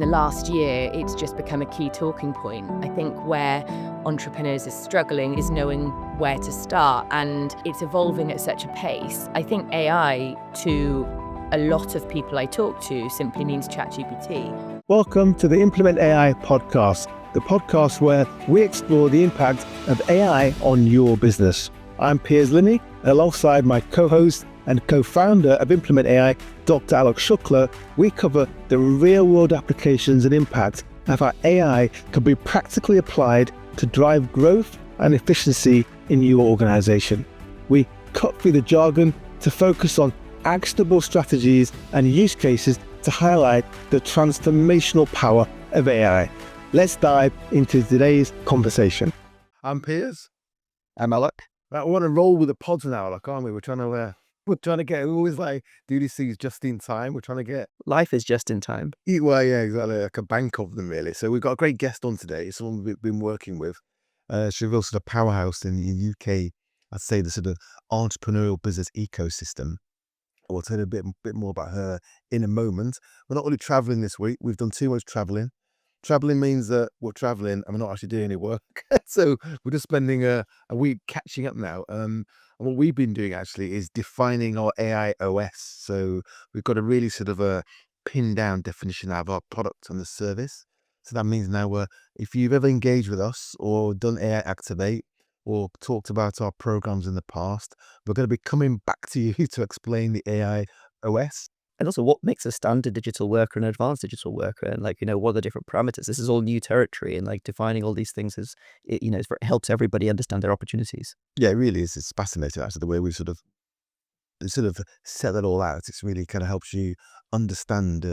last year, it's just become a key talking point. I think where entrepreneurs are struggling is knowing where to start, and it's evolving at such a pace. I think AI, to a lot of people I talk to, simply means ChatGPT. Welcome to the Implement AI podcast, the podcast where we explore the impact of AI on your business. I'm Piers, Linney, and alongside my co-host and co-founder of Implement AI, Dr. Aalok Shukla, we cover the real-world applications and impact of how AI can be practically applied to drive growth and efficiency in your organization. We cut through the jargon to focus on actionable strategies and use cases to highlight the transformational power of AI. Let's dive into today's conversation. I'm Piers. I'm Aalok. Right, we want to roll with the pods now, Aalok, aren't we? We're trying to get, we always like do these things just in time. We're trying to get... Life is just in time. Well, yeah, exactly, like a bank of them, really. So we've got a great guest on today, someone we've been working with. She's also a powerhouse in the UK, I'd say the sort of entrepreneurial business ecosystem. We'll tell you a bit more about her in a moment. We're not really traveling this week. We've done too much traveling. Traveling means that we're traveling and we're not actually doing any work. So we're just spending a week catching up now. And what we've been doing actually is defining our AI OS. So we've got a really sort of a pinned down definition of our product and the service. So that means now if you've ever engaged with us or done AI Activate or talked about our programs in the past, we're going to be coming back to you to explain the AI OS. And also what makes a standard digital worker and an advanced digital worker, and what are the different parameters? This is all new territory, and defining all these things it helps everybody understand their opportunities. Yeah, it really is. It's fascinating actually the way we sort of set that all out. It's really kind of helps you understand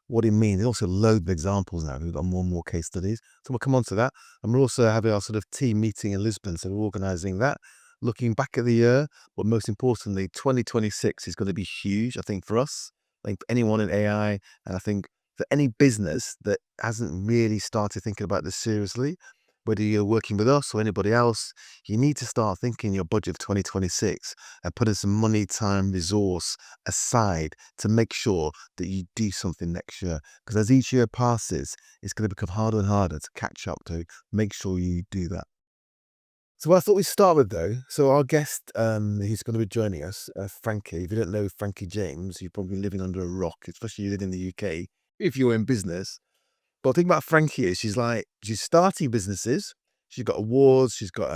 what it means. There's also loads of examples now. We've got more and more case studies. So we'll come on to that. And we're also having our sort of team meeting in Lisbon. So we're organising that, looking back at the year. But most importantly, 2026 is going to be huge, I think, for us. I think for anyone in AI, and I think for any business that hasn't really started thinking about this seriously, whether you're working with us or anybody else, you need to start thinking your budget of 2026 and putting some money, time, resource aside to make sure that you do something next year. Because as each year passes, it's going to become harder and harder to catch up to make sure you do that. So I thought we'd start with, though, so our guest who's going to be joining us, Frankie. If you don't know Frankie James, you're probably living under a rock, especially you live in the UK, if you're in business. But the thing about Frankie is she's starting businesses. She's got awards. She's got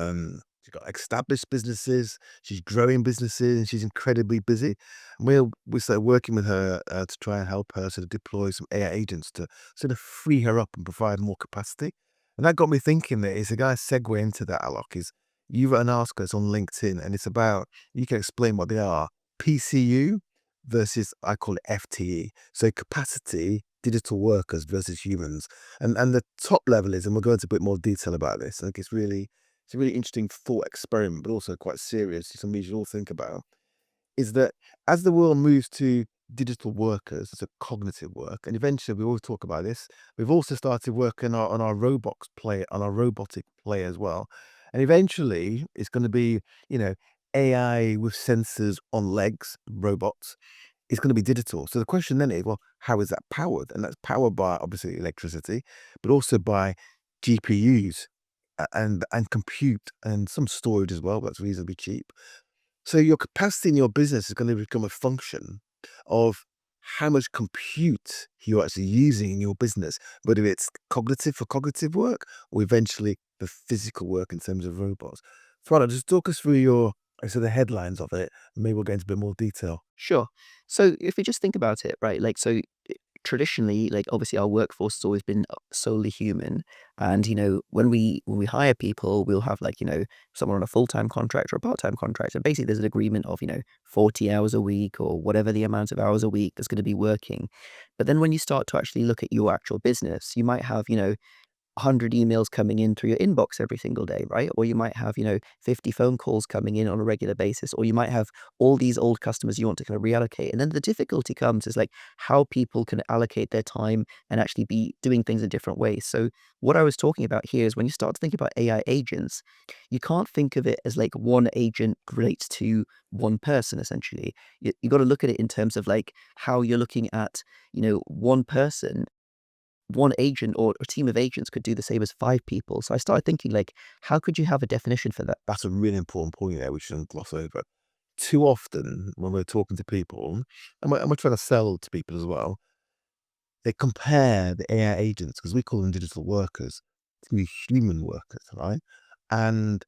established businesses. She's growing businesses, and she's incredibly busy. And we started working with her to try and help her sort of deploy some AI agents to sort of free her up and provide more capacity. And that got me thinking that it's a guy's segue into that, Aalok, is you wrote an article on LinkedIn, and it's about, you can explain what they are, PCU versus, I call it FTE. So capacity, digital workers versus humans. And the top level is, and we'll go into a bit more detail about this, I think it's a really interesting thought experiment, but also quite serious, something you should all think about, is that as the world moves to digital workers, so cognitive work, and eventually we always talk about this, we've also started working on our robotic play as well. And eventually it's going to be, AI with sensors on legs, robots. It's going to be digital. So the question then is, well, how is that powered? And that's powered by obviously electricity, but also by GPUs and compute and some storage as well. That's reasonably cheap. So your capacity in your business is going to become a function of how much compute you're actually using in your business, whether it's cognitive for cognitive work or eventually the physical work in terms of robots. Frana, just talk us through the headlines of it, and maybe we'll get into a bit more detail. Sure. So if we just think about it, right, traditionally, obviously our workforce has always been solely human. And, when we hire people, we'll have someone on a full-time contract or a part-time contract. And basically there's an agreement of, 40 hours a week or whatever the amount of hours a week that's going to be working. But then when you start to actually look at your actual business, you might have, 100 emails coming in through your inbox every single day, right? Or you might have, 50 phone calls coming in on a regular basis, or you might have all these old customers you want to kind of reallocate. And then the difficulty comes is how people can allocate their time and actually be doing things in different ways. So what I was talking about here is when you start to think about AI agents, you can't think of it as one agent relates to one person, essentially. You got to look at it in terms of how you're looking at, one person one agent or a team of agents could do the same as 5 people. So I started thinking, like, how could you have a definition for that? That's a really important point there, we shouldn't gloss over. Too often when we're talking to people, and we're trying to sell to people as well, they compare the AI agents, because we call them digital workers, to be human workers, right? And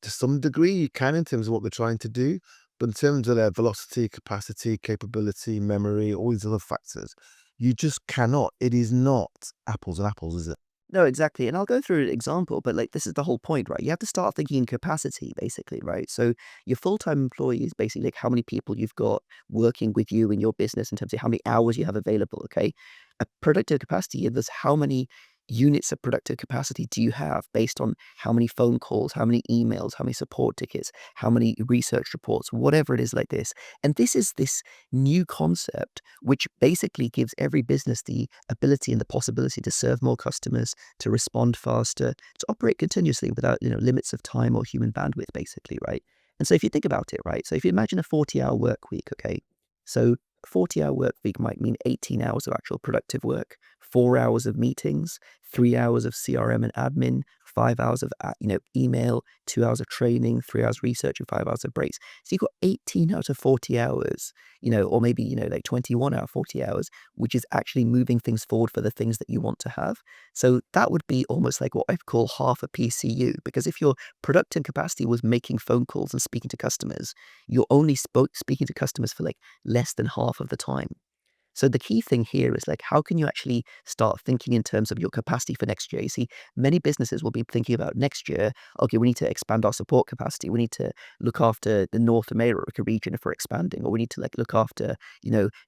to some degree, you can in terms of what they're trying to do, but in terms of their velocity, capacity, capability, memory, all these other factors, you just cannot. It is not apples and apples, is it? No, exactly. And I'll go through an example, but like this is the whole point, right? You have to start thinking in capacity, basically, right? So your full-time employee is basically like how many people you've got working with you in your business in terms of how many hours you have available, okay? A productive capacity is how many units of productive capacity do you have based on how many phone calls, how many emails, how many support tickets, how many research reports, whatever it is like this. And this is this new concept, which basically gives every business the ability and the possibility to serve more customers, to respond faster, to operate continuously without, limits of time or human bandwidth, basically, right? And so if you think about it, right? So if you imagine a 40-hour work week, okay? So a 40-hour work week might mean 18 hours of actual productive work, 4 hours of meetings, 3 hours of CRM and admin, 5 hours of email, 2 hours of training, 3 hours research, and 5 hours of breaks. So you've got 18 out of 40 hours, or maybe like 21 out of 40 hours, which is actually moving things forward for the things that you want to have. So that would be almost like what I call half a PCU, because if your productive capacity was making phone calls and speaking to customers, you're only speaking to customers for like less than half of the time. So the key thing here is like, how can you actually start thinking in terms of your capacity for next year? You see, many businesses will be thinking about next year, okay, we need to expand our support capacity. We need to look after the North America region if we're expanding, or we need to like look after,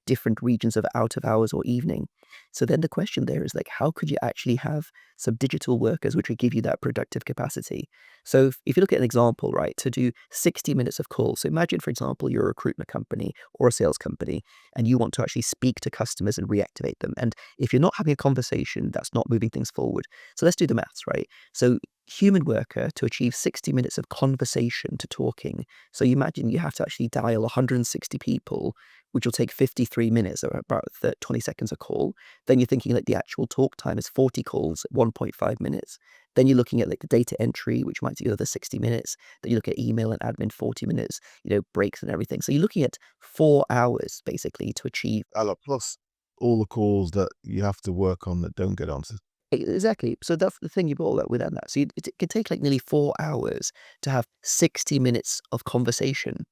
different regions of out of hours or evening. So then the question there is like, how could you actually have some digital workers which would give you that productive capacity? So if you look at an example, right, to do 60 minutes of calls. So imagine, for example, you're a recruitment company or a sales company, and you want to actually speak to customers and reactivate them. And if you're not having a conversation, that's not moving things forward. So let's do the maths, right? So human worker to achieve 60 minutes of conversation to talking. So you imagine you have to actually dial 160 people, which will take 53 minutes, or about 20 seconds a call. Then you're thinking like the actual talk time is 40 calls, 1.5 minutes. Then you're looking at like the data entry, which might be another 60 minutes. Then you look at email and admin, 40 minutes, breaks and everything. So you're looking at 4 hours basically to achieve. Plus all the calls that you have to work on that don't get answered. Exactly. So that's the thing you brought that within that. So it can take like nearly 4 hours to have 60 minutes of conversation.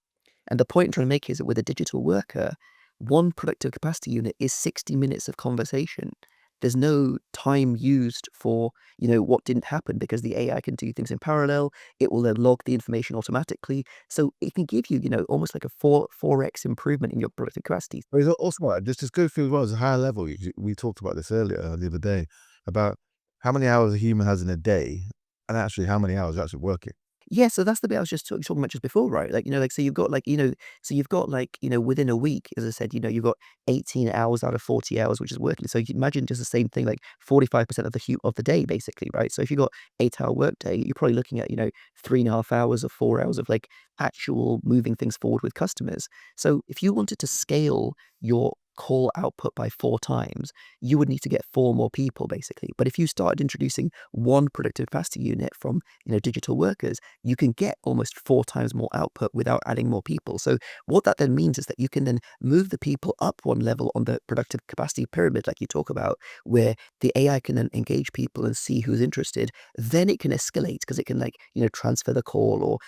And the point I'm trying to make is that with a digital worker, one productive capacity unit is 60 minutes of conversation. There's no time used for, what didn't happen, because the AI can do things in parallel. It will then log the information automatically. So it can give you, almost like a 4x improvement in your productive capacity. But it's also like, just go through as well as a higher level. We talked about this earlier the other day about how many hours a human has in a day, and actually how many hours are actually working. Yeah, so that's the bit I was just talking about just before, right? Like, so you've got like, within a week, as I said, you've got 18 hours out of 40 hours, which is working. So you can imagine just the same thing, like 45% of the day, basically, right? So if you've got 8-hour workday, you're probably looking at, 3.5 hours or 4 hours of like actual moving things forward with customers. So if you wanted to scale your call output by 4 times, you would need to get 4 more people, basically. But if you started introducing one productive capacity unit from, digital workers, you can get almost 4 times more output without adding more people. So what that then means is that you can then move the people up one level on the productive capacity pyramid, like you talk about, where the AI can then engage people and see who's interested. Then it can escalate, because it can like, transfer the call, or,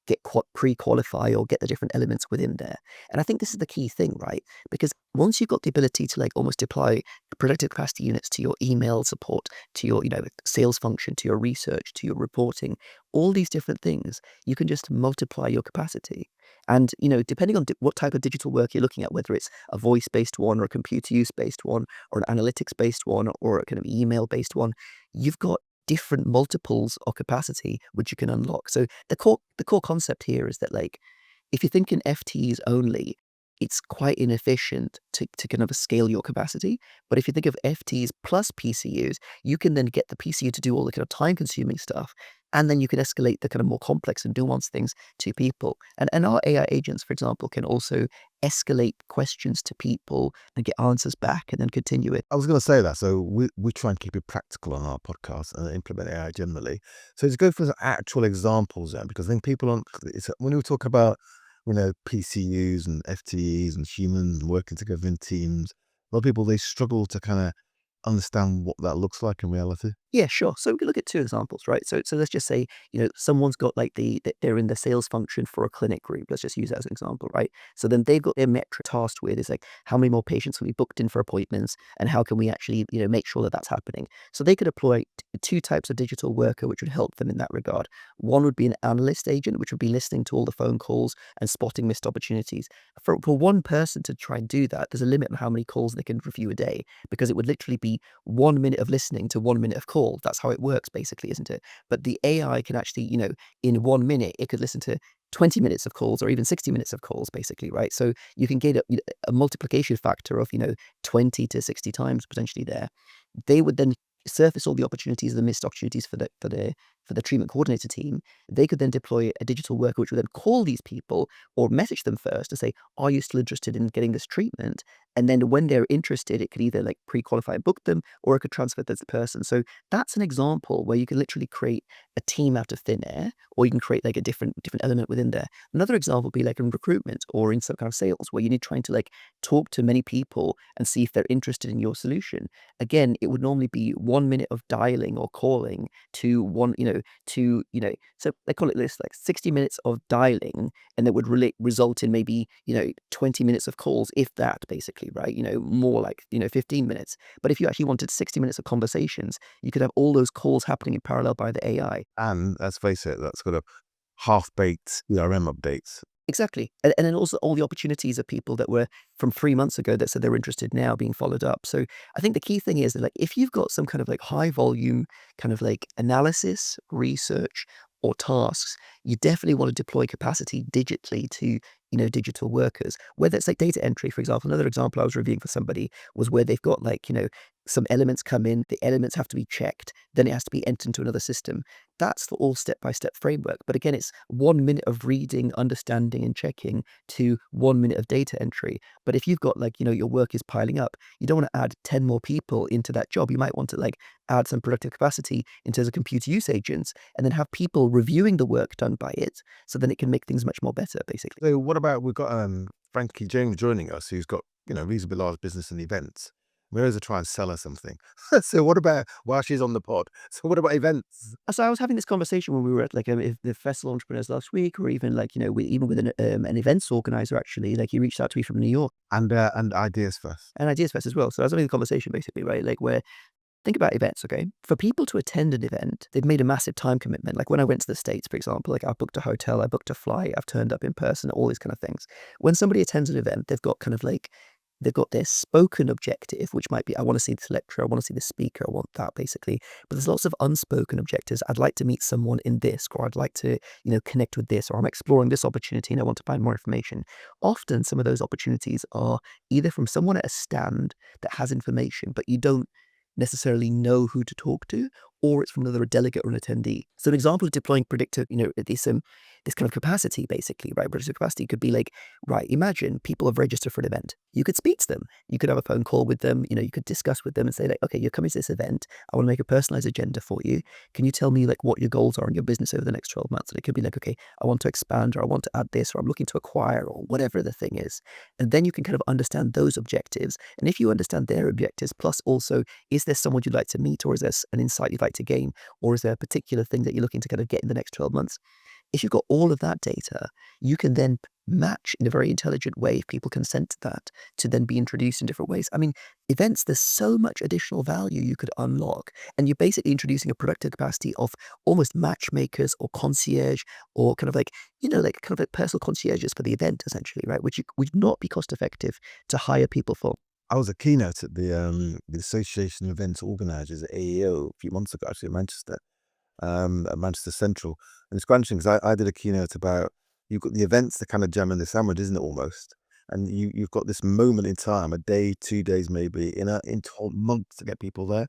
get pre-qualify, or get the different elements within there. And I think this is the key thing, right? Because once you've got the ability to like almost deploy productive capacity units to your email support, to your, sales function, to your research, to your reporting, all these different things, you can just multiply your capacity. And, depending on what type of digital work you're looking at, whether it's a voice-based one or a computer use-based one or an analytics-based one or a kind of email-based one, you've got different multiples of capacity which you can unlock. So the core concept here is that, like, if you think in FTs only, it's quite inefficient to kind of scale your capacity. But if you think of FTs plus PCUs, you can then get the PCU to do all the kind of time-consuming stuff, And then you can escalate the kind of more complex and nuanced things to people. And our AI agents, for example, can also escalate questions to people and get answers back and then continue it. I was going to say that. So we try and keep it practical on our podcast and implement AI generally. So let's go for some actual examples then, because I think people when we talk about, PCUs and FTEs and humans working together in teams, a lot of people, they struggle to kind of understand what that looks like in reality. Yeah, sure. So we can look at two examples, right? So let's just say, someone's got like they're in the sales function for a clinic group. Let's just use that as an example, right? So then they've got their metric tasked with is like how many more patients can be booked in for appointments and how can we actually, make sure that that's happening. So they could deploy two types of digital worker, which would help them in that regard. One would be an analyst agent, which would be listening to all the phone calls and spotting missed opportunities. For one person to try and do that, there's a limit on how many calls they can review a day, because it would literally be 1 minute of listening to 1 minute of call. That's how it works, basically, isn't it? But the AI can actually, in 1 minute, it could listen to 20 minutes of calls or even 60 minutes of calls, basically, right? So you can get a multiplication factor of, 20 to 60 times potentially there. They would then surface all the opportunities, the missed opportunities for the treatment coordinator team. They could then deploy a digital worker, which would then call these people or message them first to say, are you still interested in getting this treatment? And then when they're interested, it could either like pre-qualify and book them, or it could transfer to the person. So that's an example where you can literally create a team out of thin air, or you can create like a different element within there. Another example would be like in recruitment or in some kind of sales, where you need trying to like talk to many people and see if they're interested in your solution. Again, it would normally be 1 minute of dialing or calling to so they call it this like 60 minutes of dialing, and that would really result in maybe, 20 minutes of calls, if that, basically, right? More like, 15 minutes. But if you actually wanted 60 minutes of conversations, you could have all those calls happening in parallel by the AI. And let's face it, that's got a half-baked CRM updates. Exactly. And then also all the opportunities of people that were from 3 months ago that said they're interested now being followed up. So I think the key thing is that, like, if you've got some kind of like high volume kind of like analysis, research, or tasks, you definitely want to deploy capacity digitally to, digital workers. Whether it's like data entry, for example. Another example I was reviewing for somebody was where they've got like, some elements come in, the elements have to be checked, then it has to be entered into another system. That's the all step-by-step framework. But again, it's 1 minute of reading, understanding, and checking to 1 minute of data entry. But if you've got like, your work is piling up, you don't want to add 10 more people into that job. You might want to like add some productive capacity in terms of computer use agents, and then have people reviewing the work done by it, so then it can make things much more better, basically. So what about, we've got Frankie James joining us, who's got, reasonably large business and events. We're always try and sell her something. So what about, while she's on the pod, so what about events? So I was having this conversation when we were at like the festival entrepreneurs last week, or even like, even with an events organizer, actually. Like, he reached out to me from New York, And Ideas First. and Ideas Fest as well. So I was having the conversation, basically, right? Like, where think about events, okay? For people to attend an event, they've made a massive time commitment. Like when I went to the States, for example, like I booked a hotel, I booked a flight, I've turned up in person, all these kind of things. When somebody attends an event, they've got kind of like, they've got their spoken objective, which might be, I want to see this lecturer, I want to see this speaker, I want that, basically. But there's lots of unspoken objectives. I'd like to meet someone in this, or I'd like to, connect with this, or I'm exploring this opportunity and I want to find more information. Often some of those opportunities are either from someone at a stand that has information, but you don't necessarily know who to talk to, or it's from another delegate or an attendee. So an example of deploying predictive, this kind of capacity, basically, right? Predictive capacity could be like, right, imagine people have registered for an event. You could speak to them. You could have a phone call with them. You could discuss with them and say like, okay, you're coming to this event. I want to make a personalized agenda for you. Can you tell me like what your goals are in your business over the next 12 months? And it could be like, okay, I want to expand, or I want to add this, or I'm looking to acquire, or whatever the thing is. And then you can kind of understand those objectives. And if you understand their objectives, plus also, is there someone you'd like to meet, or is there an insight you'd like to gain, or is there a particular thing that you're looking to kind of get in the next 12 months? If you've got all of that data, you can then match in a very intelligent way, if people consent to that, to then be introduced in different ways. I mean, events, there's so much additional value you could unlock. And you're basically introducing a productive capacity of almost matchmakers or concierge, or kind of like, personal concierges for the event, essentially, right? Which would not be cost effective to hire people for. I was a keynote at the Association of Events Organisers at AEO a few months ago, actually, in Manchester, at Manchester Central. And it's quite interesting because I did a keynote about, you've got the events, the kind of gem in the sandwich, isn't it, almost? And you've got this moment in time, a day, 2 days maybe, in 12 months to get people there.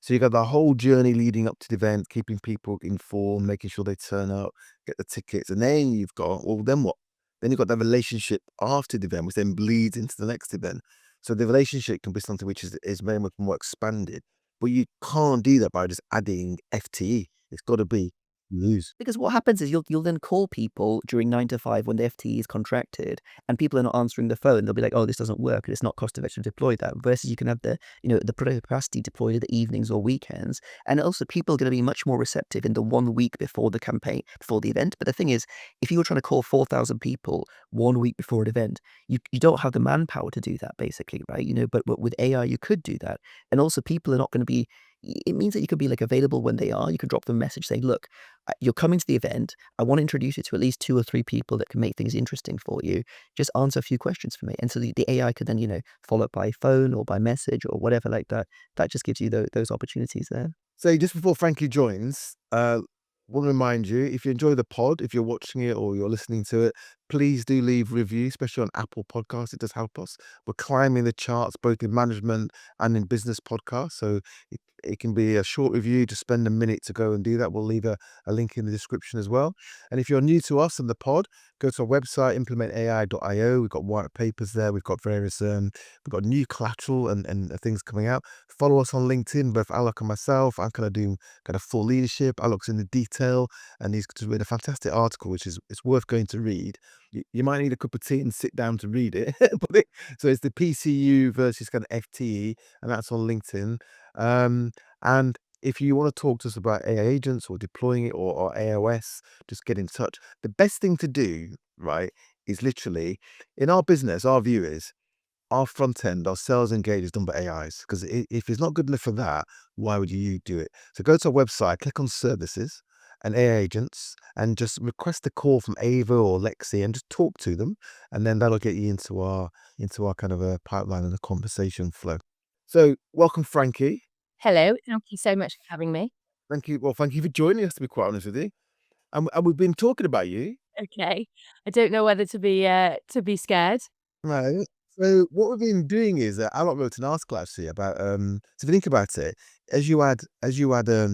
So you got the whole journey leading up to the event, keeping people informed, making sure they turn up, get the tickets, and then you've got, well, then what? Then you've got that relationship after the event, which then bleeds into the next event. So the relationship can be something which is very much more expanded, but you can't do that by just adding FTE. It's got to be lose. Because what happens is you'll then call people during 9 to 5 when the FTE is contracted and people are not answering the phone. They'll be like, "Oh, this doesn't work, and it's not cost effective to deploy that." Versus you can have the productive capacity deployed at the evenings or weekends. And also people are going to be much more receptive in the 1 week before the campaign, before the event. But the thing is, if you were trying to call 4,000 people 1 week before an event, you don't have the manpower to do that basically, right? But with AI, you could do that. And also people are not going to be, it means that you could be like available when they are. You could drop them a message saying, "Look, you're coming to the event. I want to introduce you to at least 2 or 3 people that can make things interesting for you. Just answer a few questions for me." And so the AI could then, follow up by phone or by message or whatever like that. That just gives you those opportunities there. So just before Frankie joins, want to remind you, if you enjoy the pod, if you're watching it or you're listening to it, please do leave reviews, especially on Apple Podcasts. It does help us. We're climbing the charts both in management and in business podcasts. So it can be a short review. Just spend a minute to go and do that. We'll leave a link in the description as well. And if you're new to us and the pod, go to our website, implementai.io. We've got white papers there. We've got various, we've got new collateral and things coming out. Follow us on LinkedIn, both Aalok and myself. I'm kind of doing kind of full leadership. Aalok's in the detail, and he's just written a fantastic article, which is it's worth going to read. You might need a cup of tea and sit down to read it. So it's the PCU versus kind of FTE, and that's on LinkedIn. And if you want to talk to us about AI agents or deploying it or AOS, just get in touch. The best thing to do, right, is literally in our business, our view is our front end, our sales engage is done by AIs. Because if it's not good enough for that, why would you do it? So go to our website, click on services and AI agents, and just request a call from Ava or Lexi and just talk to them. And then that'll get you into our kind of a pipeline and a conversation flow. So welcome, Frankie. Hello, thank you so much for having me. Thank you. Well, thank you for joining us, to be quite honest with you. And we've been talking about you. Okay. I don't know whether to be scared. Right. So what we've been doing is Aalok wrote an article actually about so if you think about it, as you add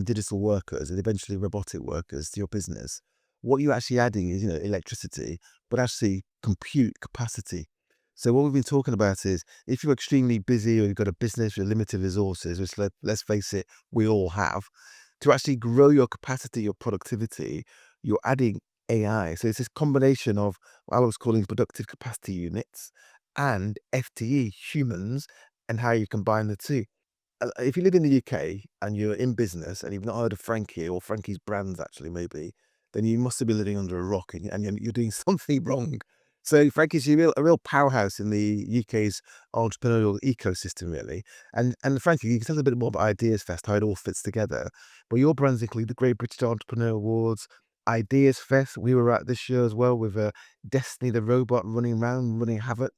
digital workers and eventually robotic workers to your business, what you're actually adding is electricity, but actually compute capacity. So what we've been talking about is if you're extremely busy or you've got a business with limited resources, which let's face it, we all have, to actually grow your capacity, your productivity, you're adding AI. So it's this combination of what I was calling productive capacity units and FTE, humans, and how you combine the two. If you live in the UK and you're in business and you've not heard of Frankie or Frankie's brands actually maybe, then you must have been living under a rock and you're doing something wrong. So Frankie's a real powerhouse in the UK's entrepreneurial ecosystem, really. And Frankie, you can tell us a bit more about Ideas Fest, how it all fits together. But your brands include the Great British Entrepreneur Awards, Ideas Fest. We were at this year as well with Destiny the robot running around, running havoc.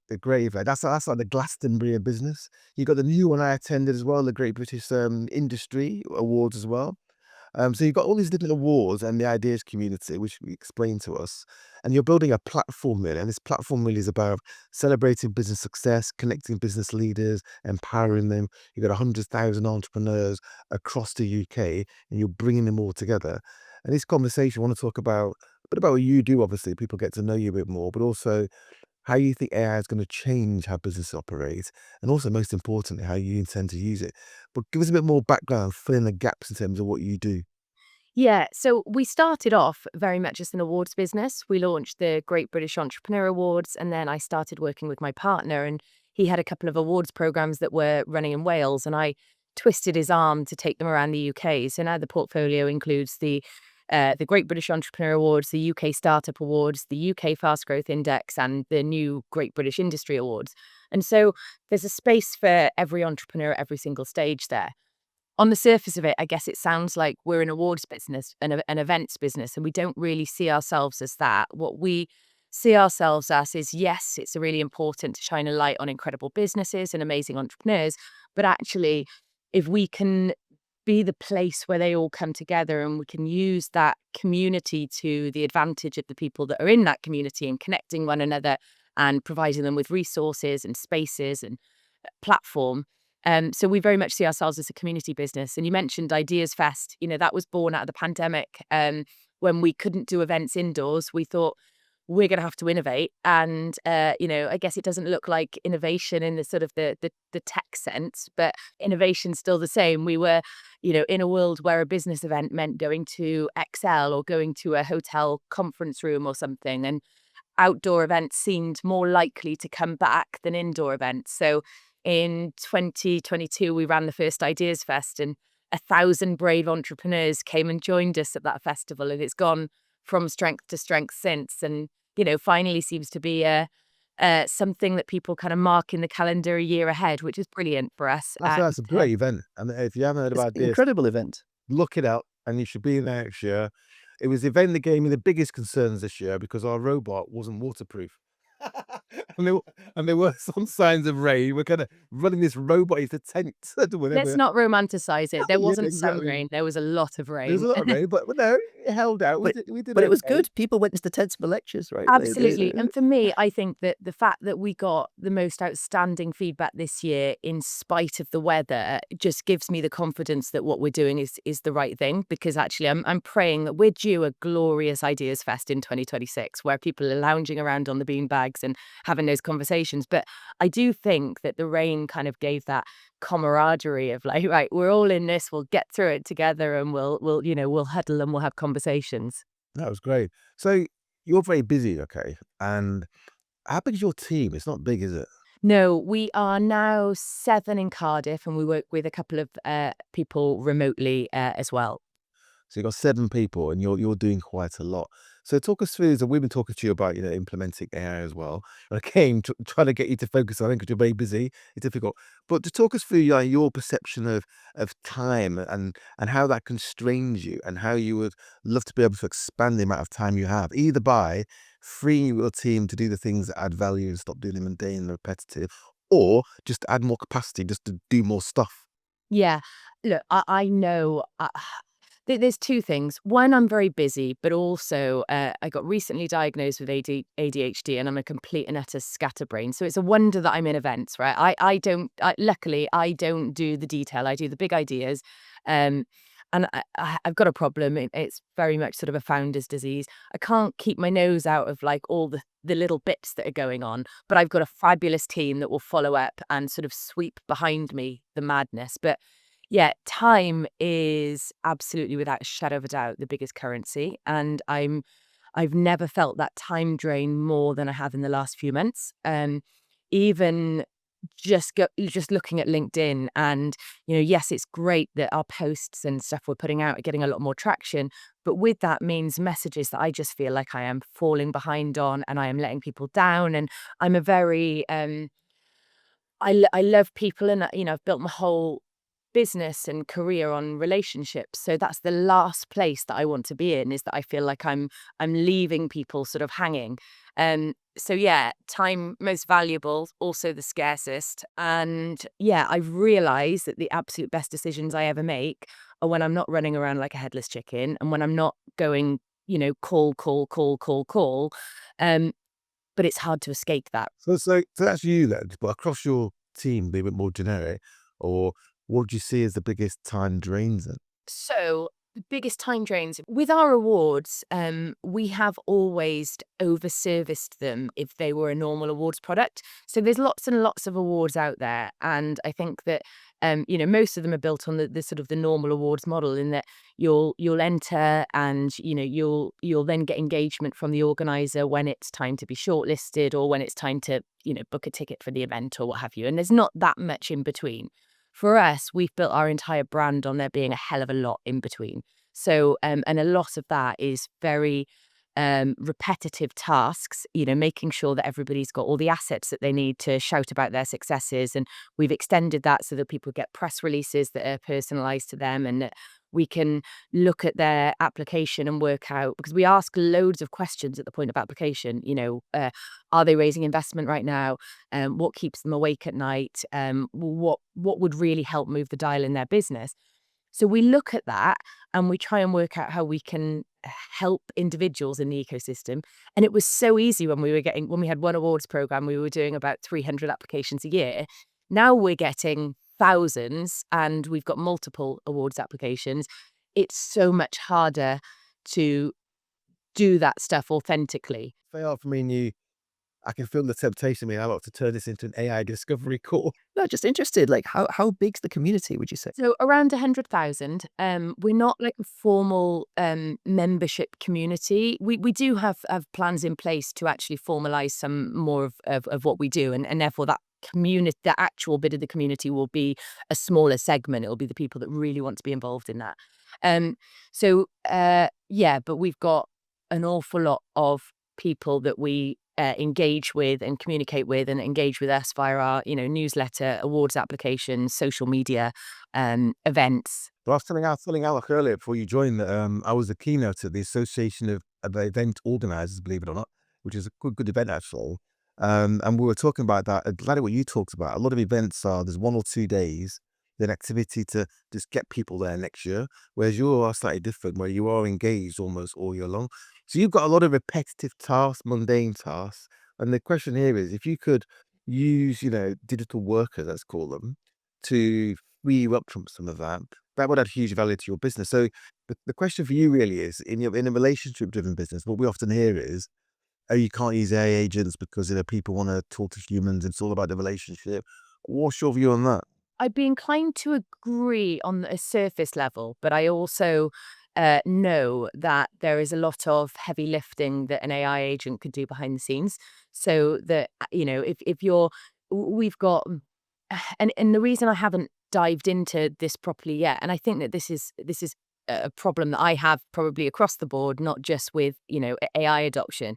The great event. That's like the Glastonbury of business. You got the new one I attended as well, the Great British Industry Awards as well. So you've got all these different awards and the ideas community, which we explained to us, and you're building a platform really. And this platform really is about celebrating business success, connecting business leaders, empowering them. You've got 100,000 entrepreneurs across the UK, and you're bringing them all together. And this conversation, I want to talk about a bit about what you do. Obviously, people get to know you a bit more, but also how you think AI is going to change how business operates, and also most importantly, how you intend to use it. But give us a bit more background, fill in the gaps in terms of what you do. Yeah, so we started off very much as an awards business. We launched the Great British Entrepreneur Awards, and then I started working with my partner, and he had a couple of awards programs that were running in Wales, and I twisted his arm to take them around the UK. So now the portfolio includes the Great British Entrepreneur Awards, the UK Startup Awards, the UK Fast Growth Index, and the new Great British Industry Awards. And so there's a space for every entrepreneur at every single stage there. On the surface of it, I guess it sounds like we're an awards business, an events business, and we don't really see ourselves as that. What we see ourselves as is, yes, it's really important to shine a light on incredible businesses and amazing entrepreneurs, but actually, if we can be the place where they all come together and we can use that community to the advantage of the people that are in that community and connecting one another and providing them with resources and spaces and platform, So we very much see ourselves as a community business. And you mentioned Ideas Fest. That was born out of the pandemic. When we couldn't do events indoors, we thought we're going to have to innovate. And, I guess it doesn't look like innovation in the sort of the tech sense, but innovation's still the same. We were, in a world where a business event meant going to Excel or going to a hotel conference room or something. And outdoor events seemed more likely to come back than indoor events. So in 2022, we ran the first Ideas Fest, and 1,000 brave entrepreneurs came and joined us at that festival. And it's gone from strength to strength since. And, finally seems to be something that people kind of mark in the calendar a year ahead, which is brilliant for us. That's a great event. And if you haven't heard It's about an this, incredible event. look it up, and you should be there next year. It was the event that gave me the biggest concerns this year because our robot wasn't waterproof. and there were some signs of rain. We're kind of running this robot into tent. Let's not romanticize it. There Yeah, wasn't some exactly. rain. There was a lot of There was rain. a lot of rain, but no, it held out. But, We did but it was okay. good. People went to the tents for lectures, right? Absolutely. And for me, I think that the fact that we got the most outstanding feedback this year in spite of the weather just gives me the confidence that what we're doing is the right thing, because actually I'm praying that we're due a glorious Ideas Fest in 2026 where people are lounging around on the beanbags and having those conversations. But I do think that the rain kind of gave that camaraderie of like, right, we're all in this, we'll get through it together, and we'll huddle and we'll have conversations. That was great. So you're very busy, okay? And how big is your team? It's not big, is it? No, we are now 7 in Cardiff, and we work with a couple of people remotely as well. So you've got 7 people, and you're doing quite a lot. So talk us through. So we've been talking to you about implementing AI as well. And I came trying to get you to focus on it because you're very busy. It's difficult, but to talk us through your perception of time and how that constrains you, and how you would love to be able to expand the amount of time you have, either by freeing your team to do the things that add value and stop doing the mundane and repetitive, or just add more capacity just to do more stuff. Yeah, look, I know. There's two things. One, I'm very busy, but also I got recently diagnosed with ADHD, and I'm a complete and utter scatterbrain. So it's a wonder that I'm in events, right? Luckily, I don't do the detail. I do the big ideas. Um, and I've got a problem. It's very much sort of a founder's disease. I can't keep my nose out of like all the little bits that are going on, but I've got a fabulous team that will follow up and sort of sweep behind me the madness. But yeah, time is absolutely, without a shadow of a doubt, the biggest currency. And I've never felt that time drain more than I have in the last few months. Even just looking at LinkedIn, and yes, it's great that our posts and stuff we're putting out are getting a lot more traction, but with that means messages that I just feel like I am falling behind on, and I am letting people down. And I'm a very I love people, and I've built my whole business and career on relationships. So that's the last place that I want to be in, is that I feel like I'm leaving people sort of hanging. So yeah, time most valuable, also the scarcest. And yeah, I've realized that the absolute best decisions I ever make are when I'm not running around like a headless chicken, and when I'm not going, call, call, call, call, call. But it's hard to escape that. So that's you then, but across your team, be a bit more generic, or what do you see as the biggest time drains then? So the biggest time drains with our awards, we have always over-serviced them if they were a normal awards product. So there's lots and lots of awards out there, and I think that most of them are built on the sort of the normal awards model, in that you'll enter, and you'll then get engagement from the organizer when it's time to be shortlisted, or when it's time to book a ticket for the event or what have you. And there's not that much in between. For us, we've built our entire brand on there being a hell of a lot in between. So, and a lot of that is very repetitive tasks, making sure that everybody's got all the assets that they need to shout about their successes. And we've extended that so that people get press releases that are personalized to them, and that we can look at their application and work out, because we ask loads of questions at the point of application. Are they raising investment right now? What keeps them awake at night? What would really help move the dial in their business? So we look at that, and we try and work out how we can help individuals in the ecosystem. And it was so easy when we had one awards program, we were doing about 300 applications a year. Now we're getting thousands and we've got multiple awards applications, it's so much harder to do that stuff authentically. If they are for me and you, I can feel the temptation in me, Aalok, to turn this into an AI discovery call. No, just interested, like how big's the community, would you say? So around 100,000. We're not like a formal membership community. We do have plans in place to actually formalize some more of what we do, and therefore that community, the actual bit of the community, will be a smaller segment. It'll be the people that really want to be involved in that. Yeah, but we've got an awful lot of people that we engage with and communicate with and engage with us via our, newsletter, awards applications, social media, events. But I was telling Aalok earlier before you joined that I was a keynote at the Association of Event Organisers, believe it or not, which is a good event actually. And we were talking about that, exactly what you talked about. A lot of events there's 1 or 2 days, an activity to just get people there next year, whereas you are slightly different, where you are engaged almost all year long. So you've got a lot of repetitive tasks, mundane tasks. And the question here is, if you could use, digital workers, let's call them, to free you up from some of that, that would add huge value to your business. So the question for you really is, in a relationship-driven business, what we often hear is, oh, you can't use AI agents because people want to talk to humans. It's all about the relationship. What's your view on that? I'd be inclined to agree on a surface level, but I also know that there is a lot of heavy lifting that an AI agent could do behind the scenes. So that, if we've got, and the reason I haven't dived into this properly yet, and I think that this is a problem that I have probably across the board, not just with, AI adoption,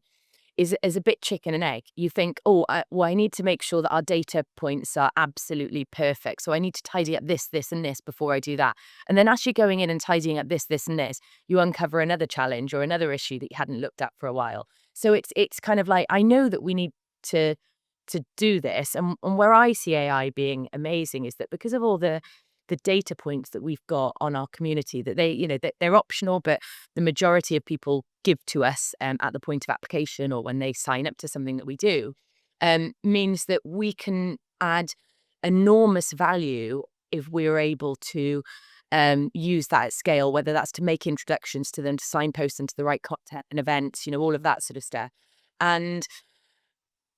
is a bit chicken and egg. You think, oh, I need to make sure that our data points are absolutely perfect. So I need to tidy up this, this, and this before I do that. And then actually going in and tidying up this, this, and this, you uncover another challenge or another issue that you hadn't looked at for a while. So it's kind of like, I know that we need to do this. And where I see AI being amazing is that because of all the data points that we've got on our community, that they're optional, but the majority of people give to us at the point of application or when they sign up to something that we do, means that we can add enormous value if we're able to use that at scale, whether that's to make introductions to them, to signpost them to the right content and events, all of that sort of stuff. And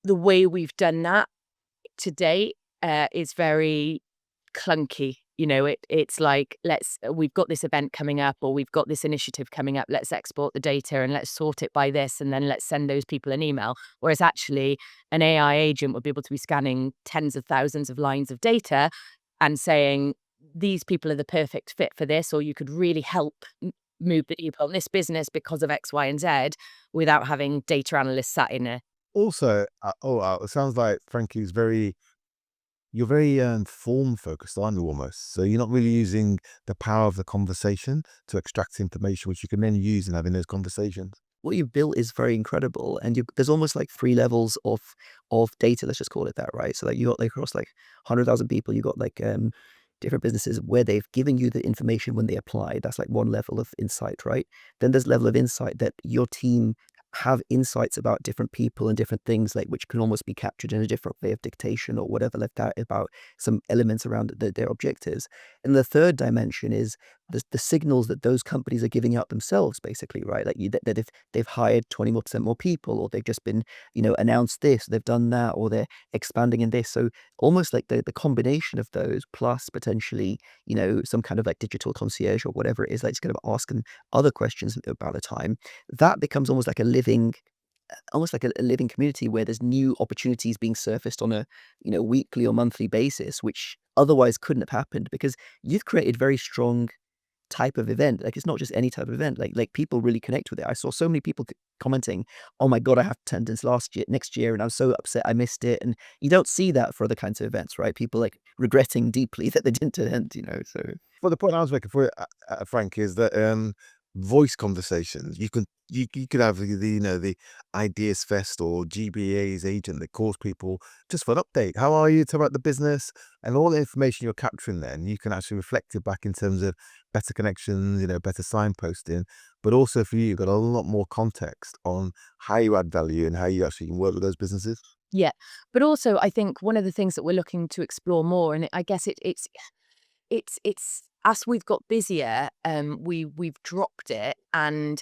the way we've done that to date is very clunky. It's like, we've got this event coming up or we've got this initiative coming up. Let's export the data and let's sort it by this. And then let's send those people an email. Whereas actually an AI agent would be able to be scanning tens of thousands of lines of data and saying, these people are the perfect fit for this, or you could really help move the needle on this business because of X, Y, and Z without having data analysts sat in a. Also, it sounds like Frankie's you're very form focused, aren't you, almost? So you're not really using the power of the conversation to extract information, which you can then use in having those conversations. What you've built is very incredible, and there's almost like 3 levels of data. Let's just call it that, right? So like you got like across like 100,000 people, you got like different businesses where they've given you the information when they apply. That's like one level of insight, right? Then there's level of insight that your team have insights about different people and different things, like which can almost be captured in a different way of dictation or whatever, left out about some elements around their objectives. And the third dimension is the signals that those companies are giving out themselves, basically, right? Like that if they've hired 20% more people, or they've just been, announced this, they've done that, or they're expanding in this. So almost like the combination of those plus potentially, some kind of like digital concierge or whatever it is, like just kind of asking other questions about a time, that becomes almost like a living community where there's new opportunities being surfaced on a weekly or monthly basis, which otherwise couldn't have happened because you've created very strong type of event. Like it's not just any type of event, like people really connect with it. I saw so many people commenting, oh my god, I have attendance next year and I'm so upset I missed it. And you don't see that for other kinds of events, right? People like regretting deeply that they didn't attend, so. Well, the point I was making for Frank, is that voice conversations, you could have the Ideas Fest or GBA's agent that calls people just for an update. How are you? Talk about the business and all the information you're capturing. Then you can actually reflect it back in terms of better connections, better signposting, but also for you, you've got a lot more context on how you add value and how you actually can work with those businesses. Yeah. But also, I think one of the things that we're looking to explore more, and I guess it's as we've got busier, we've dropped it, and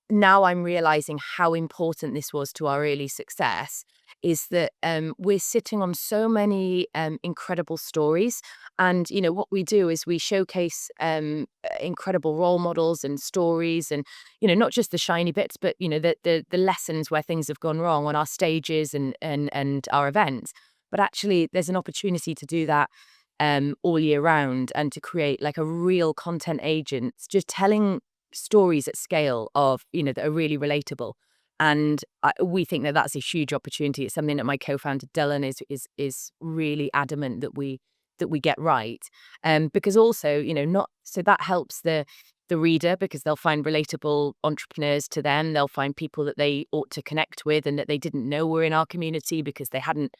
now I'm realizing how important this was to our early success, is that we're sitting on so many incredible stories. And, what we do is we showcase incredible role models and stories, and, not just the shiny bits, but, the lessons where things have gone wrong on our stages and our events. But actually, there's an opportunity to do that all year round, and to create like a real content agent, just telling stories at scale of, that are really relatable. And we think that that's a huge opportunity. It's something that my co-founder Dylan is really adamant that we get right. Because also, not so that helps the reader, because they'll find relatable entrepreneurs to them. They'll find people that they ought to connect with and that they didn't know were in our community because they hadn't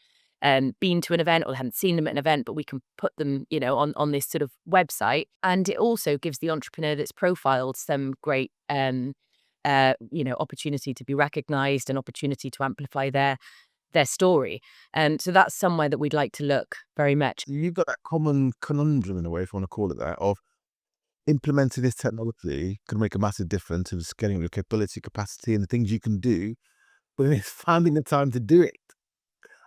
been to an event or hadn't seen them at an event, but we can put them, on this sort of website. And it also gives the entrepreneur that's profiled some great, opportunity to be recognized, and opportunity to amplify their story. And so that's somewhere that we'd like to look very much. You've got that common conundrum, in a way, if you want to call it that, of implementing this technology can make a massive difference in scaling your capability, capacity, and the things you can do, but it's finding the time to do it.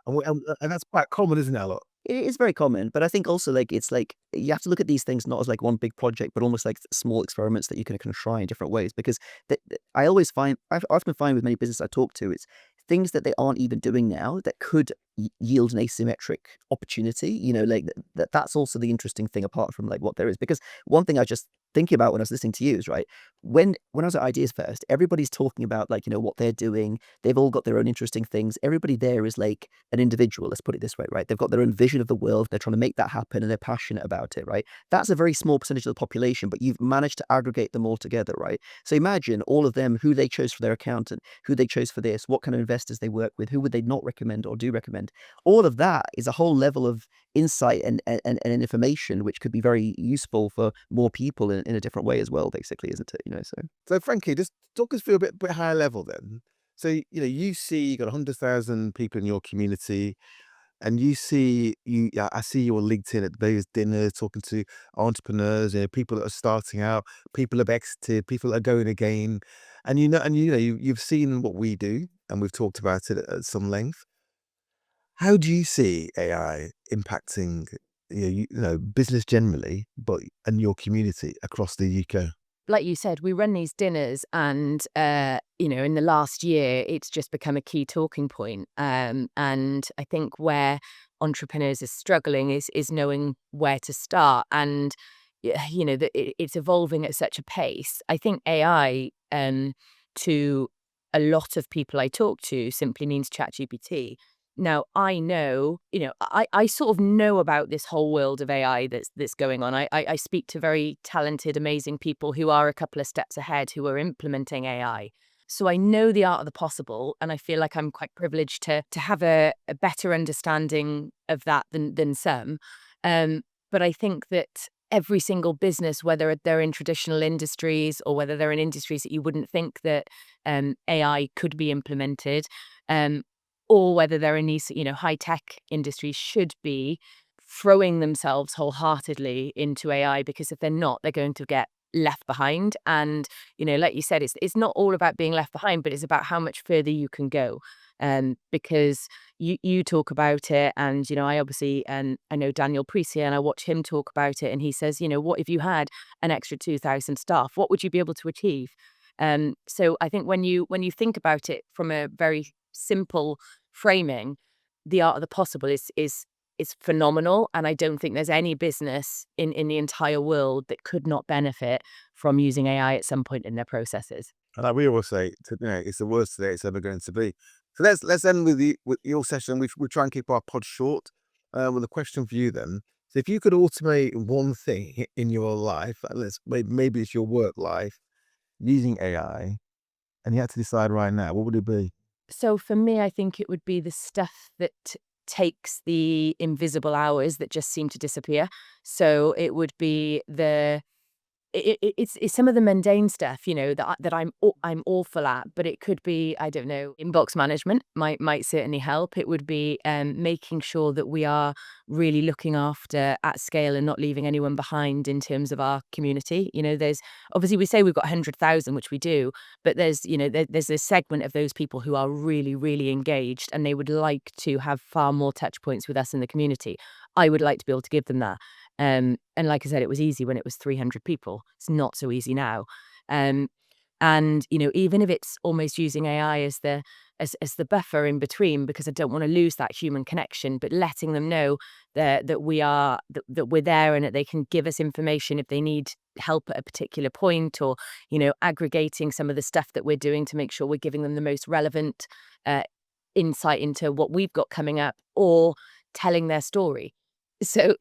And that's quite common, isn't it, Aalok? It is very common, but I think also like it's like you have to look at these things not as like one big project, but almost like small experiments that you can kind of try in different ways. Because I often find with many businesses I talk to, it's things that they aren't even doing now that could yield an asymmetric opportunity. Like that's also the interesting thing apart from like what there is. Because one thing I was just thinking about when I was listening to you is right when I was at Ideas First, everybody's talking about like what they're doing. They've all got their own interesting things. Everybody there is like an individual, let's put it this way, right? They've got their own vision of the world. They're trying to make that happen and they're passionate about it, right? That's a very small percentage of the population, but you've managed to aggregate them all together, right? So imagine all of them, who they chose for their accountant, who they chose for this, what kind of investors they work with, who would they not recommend or do recommend. All of that is a whole level of insight and information, which could be very useful for more people in a different way as well, basically, isn't it? So, Frankie, just talk us through a bit higher level then. So, you see, you've got 100,000 people in your community, and I see you on LinkedIn at various dinners talking to entrepreneurs, people that are starting out, people that have exited, people that are going again, and you've seen what we do, and we've talked about it at some length. How do you see AI impacting, business generally, and your community across the UK? Like you said, we run these dinners, and in the last year, it's just become a key talking point. And I think where entrepreneurs are struggling is knowing where to start, and that it's evolving at such a pace. I think AI, to a lot of people I talk to, simply means ChatGPT. Now, I know, I sort of know about this whole world of AI that's going on. I speak to very talented, amazing people who are a couple of steps ahead, who are implementing AI. So I know the art of the possible, and I feel like I'm quite privileged to have a better understanding of that than some. But I think that every single business, whether they're in traditional industries or whether they're in industries that you wouldn't think that AI could be implemented, um, or whether they're in these, high tech industries, should be throwing themselves wholeheartedly into AI, because if they're not, they're going to get left behind. And, like you said, it's not all about being left behind, but it's about how much further you can go. Because you talk about it, and, I obviously, and I know Daniel Priest, and I watch him talk about it, and he says, what if you had an extra 2,000 staff? What would you be able to achieve? So I think when you think about it from a very simple framing, the art of the possible is phenomenal, and I don't think there's any business in the entire world that could not benefit from using AI at some point in their processes. And like we always say, it's the worst today it's ever going to be. So let's end with your session. We try and keep our pod short. With a question for you then. So if you could automate one thing in your life, maybe it's your work life, using AI, and you had to decide right now, what would it be? So for me, I think it would be the stuff that takes the invisible hours that just seem to disappear. So it would be it's some of the mundane stuff, that I'm awful at, but it could be, I don't know, inbox management might certainly help. It would be making sure that we are really looking after at scale and not leaving anyone behind in terms of our community. There's obviously, we say we've got 100,000, which we do, but there's there's a segment of those people who are really, really engaged, and they would like to have far more touch points with us in the community. I would like to be able to give them that. And like I said, it was easy when it was 300 people. It's not so easy now. And even if it's almost using AI as the buffer in between, because I don't want to lose that human connection, but letting them know that we're there, and that they can give us information if they need help at a particular point, or aggregating some of the stuff that we're doing to make sure we're giving them the most relevant insight into what we've got coming up, or telling their story. So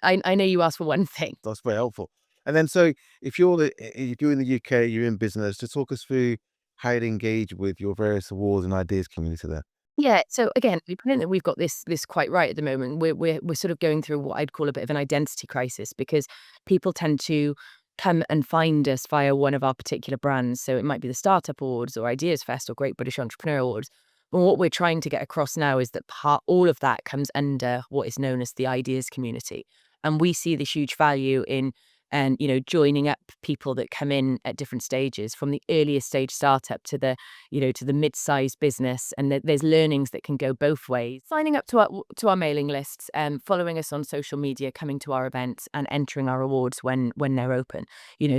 I know you asked for one thing. That's very helpful. And then, so if you're in the UK, you're in business, to talk us through how you engage with your various awards and ideas community there. Yeah. So again, we put in that we've got this quite right at the moment. We're sort of going through what I'd call a bit of an identity crisis, because people tend to come and find us via one of our particular brands. So it might be the Startup Awards, or Ideas Fest, or Great British Entrepreneur Awards. But what we're trying to get across now is that all of that comes under what is known as the ideas community. And we see the huge value in, joining up people that come in at different stages, from the earliest stage startup to the mid-sized business. And there's learnings that can go both ways. Signing up to our mailing lists, following us on social media, coming to our events, and entering our awards when they're open.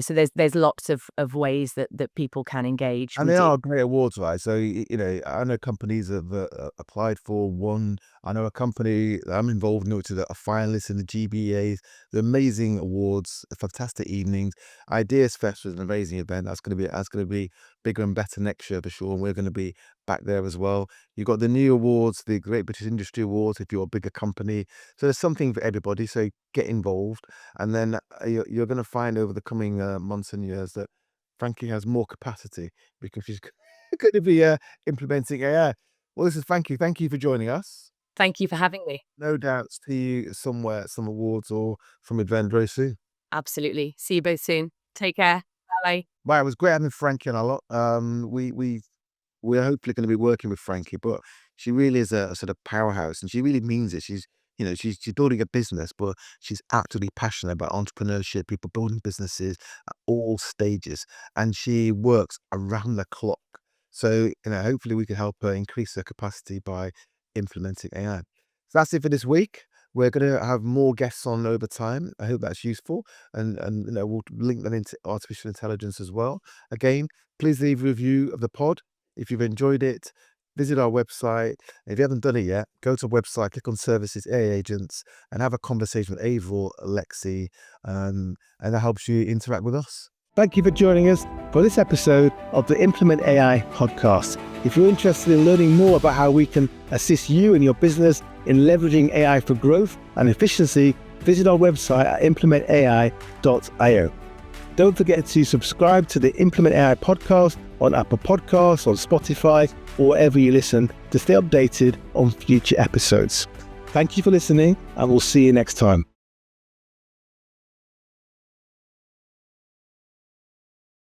So there's lots of ways that people can engage. And they are great awards, right? So, I know companies have applied for one. I know a company that I'm involved in, which is a finalist in the GBAs. The amazing awards, fantastic evenings. Ideas Fest was an amazing event. That's going to be bigger and better next year for sure. And we're going to be back there as well. You've got the new awards, the Great British Industry Awards, if you're a bigger company. So there's something for everybody. So get involved. And then you're going to find over the coming months and years that Frankie has more capacity, because she's going to be implementing AI. Well, this is Frankie. Thank you for joining us. Thank you for having me. No doubt see you somewhere, some awards or some event very soon. Absolutely. See you both soon. Take care. Bye. Right, it was great having Frankie on a lot. We're hopefully going to be working with Frankie, but she really is a sort of powerhouse, and she really means it. She's building a business, but she's absolutely passionate about entrepreneurship, people building businesses at all stages, and she works around the clock. So, hopefully we can help her increase her capacity by implementing AI. So that's it for this week. We're going to have more guests on over time. I hope that's useful, and we'll link that into artificial intelligence as well. Again, please leave a review of the pod if you've enjoyed it. Visit our website. If you haven't done it yet, go to our website, click on Services, AI Agents, and have a conversation with Avril, Lexi, and that helps you interact with us. Thank you for joining us for this episode of the Implement AI podcast. If you're interested in learning more about how we can assist you and your business in leveraging AI for growth and efficiency, visit our website at implementai.io. Don't forget to subscribe to the Implement AI podcast on Apple Podcasts, on Spotify, or wherever you listen, to stay updated on future episodes. Thank you for listening, and we'll see you next time.